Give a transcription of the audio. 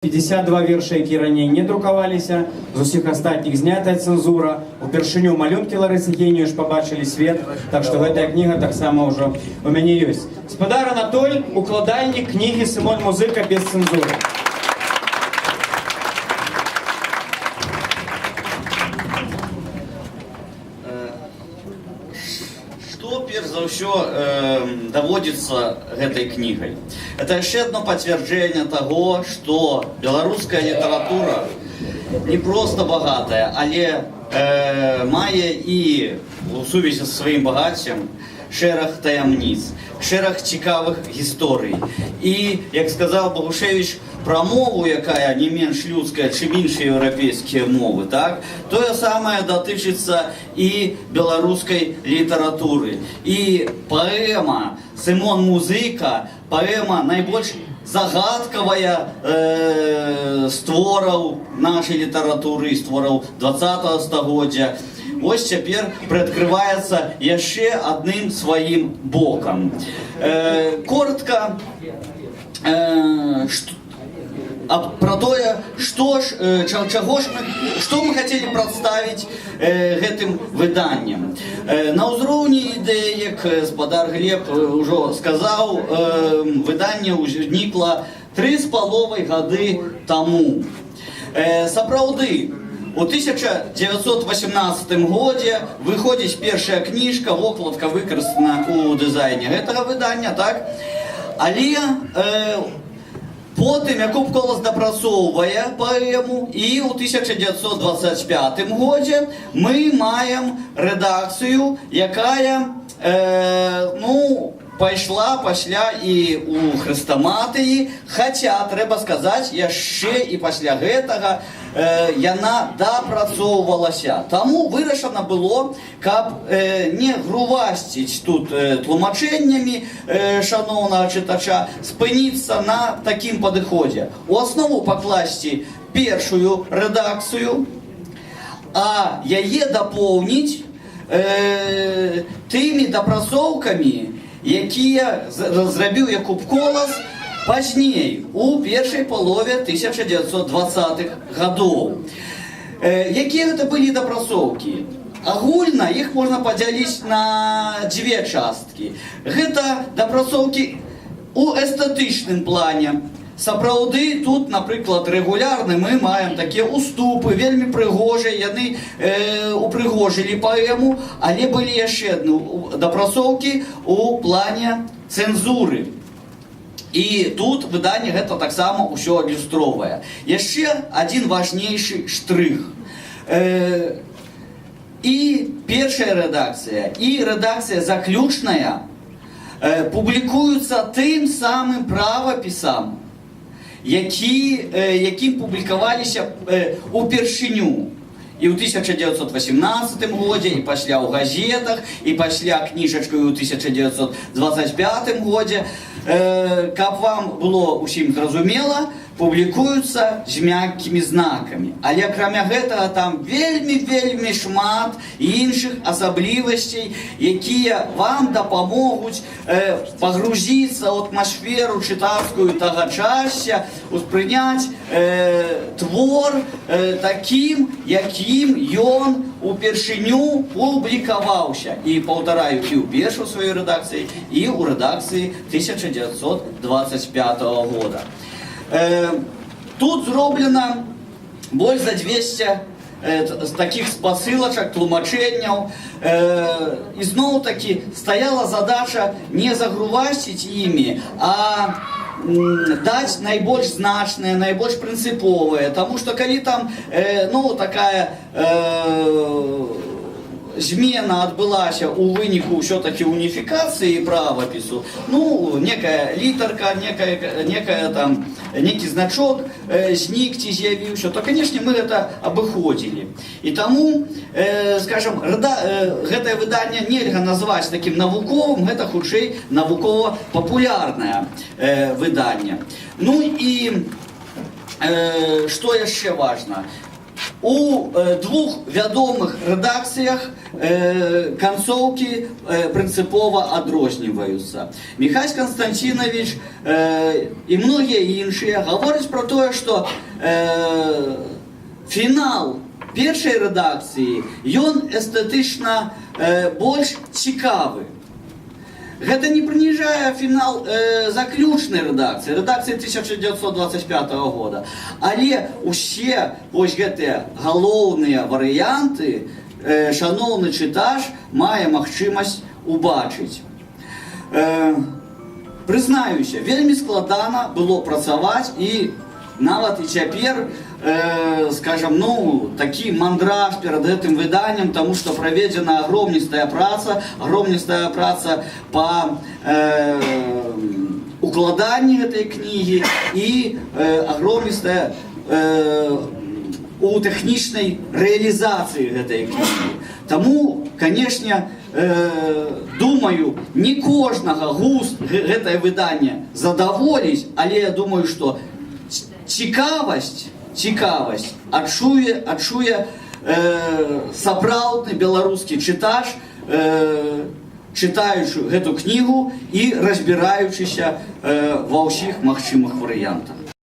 52 верша, які раней не друкаваліся, з усіх астатніх знятая цэнзура. Упершыню малюнкі Ларысы Геніюш побачылі свет, так што гэтая кніга таксама ўжо у мяне ёсць. Спадар Анатоль, укладальнік кнігі Сымон Музыка без цэнзуры. Што перш за ўсё даводзіцца гэтай кнігай? Это яшчэ одно пацвярджэнне таго, што беларуская літаратура не проста багатая, але мае і у сувязі з сваім багаццем шэраг таямніц, шэраг цікавых гісторый. І, як сказаў Богушевич, пра мову, якая не менш людская, чым іншыя еўрапейскія мовы, так? Тое самае датычыцца і беларускай літаратуры. І паэма «Сымон Музыка», паэма найбольш загадкавая створаў нашай літаратуры, створаў 20-го стагоддзя. Вось цяпер прыадкрываецца яшчэ адным сваім бокам. Коротка про тое, што мы хацелі прадставіць гэтым выданнем. На ўзроўні ідэй, як спадар Глеб ужо сказаў, выданне ўзнікла 3,5 гады таму. Сапраўды, у 1918 годзе выходзіць першая кніжка, вокладка выкарыстана ў дызайне гэтага выдання, так? Але потым Якуб Колас дапрацоўвае паэму, і ў 1925 годзе мы маем рэдакцыю, якая пайшла пасля і ў хрэстаматыі, хаця, трэба сказаць, яшчэ і пасля гэтага яна дапрацоўвалася. Таму вырашана было, каб не грувасціць тут тлумачэннямі шаноўнага чытача, спыніцца на такім падыходзе. У аснову пакласці першую рэдакцыю, а яе дапоўніць тымі дапрацоўкамі, якія зрабіў Якуб Колас пазней, у першай палове 1920-х гадоў. Якія гэта былі дапрацоўкі? Агульна іх можна падзяліць на дзве часткі. Гэта дапрацоўкі у эстэтычным плане. Сапраўды, тут, напрыклад, рэгулярны мы маем такія уступы, вельмі прыгожыя, яны упрыгожылі паэму, але былі яшчэ дапрацоўкі у плане цэнзуры. І тут выданне гэта таксама ўсё адлюстроўвае. Яшчэ адзін важнейшы штрых. І першая рэдакцыя, і рэдакцыя заключная публікуюцца тым самым правапісам, якім публікаваліся упершыню. І ў 1918 годзе, і пасля ў газетах, і пасля кніжачкаю ў 1925 годзе. Каб вам было ўсім зразумела, публікуюцца з мяккімі знакамі. Але акрамя гэтага там вельмі шмат іншых асаблівасцей, якія вам дапамогуць пагрузіцца ў атмасферу чытацкую тагачасся, успрыняць твор такім, якім ён упершыню публікаваўся. І паўтараю, і ў першай сваёй рэдакцыі, і ў рэдакцыі 1925 года. Тут зроблена больш за 200 такіх спасылачак, тлумачэнняў. І зноў-такі стаяла задача не загрувасціць імі, а даць найбольш значныя, найбольш прынцыповыя. Таму што калі там такая змена адбылася ў выніку ўсё-такі уніфікацыі правапісу, некая літарка, некі значок знік ці з'явіўся, то, канешне, мы гэта абыходзілі. І таму, скажам, гэтае выданне нельга назваць такім навуковым, гэта хутчэй навукова-папулярнае выданне. Ну і што яшчэ важна? у двух вядомых рэдакцыях канцоўкі прынцыпова адрозніваюцца. Михась Константинович і многія іншыя гавораць пра тое, што фінал першай рэдакцыі ён эстэтычна больш цікавы. Гэта не прыніжае фінал заключнай рэдакцыі 1925 года. Але усе вось гэтыя галоўныя варыянты шаноўны чытач мае магчымасць убачыць. Прызнаюся, вельмі складана было працаваць і нават і цяпер, скажем, такі мандраж перад гэтым выданнем, таму што праведзена агромністая праца па укладанні гэтай кнігі і агромністая у тэхнічнай рэалізацыі гэтай кнігі. Таму, канешне, думаю, не кожнага густ гэтае выданне задаволіць, але я думаю, што цікавасць адчуе сапраўдны беларускі чытач, чытаючы гэту кнігу і разбіраючыся ва ўсіх магчымых варыянтах.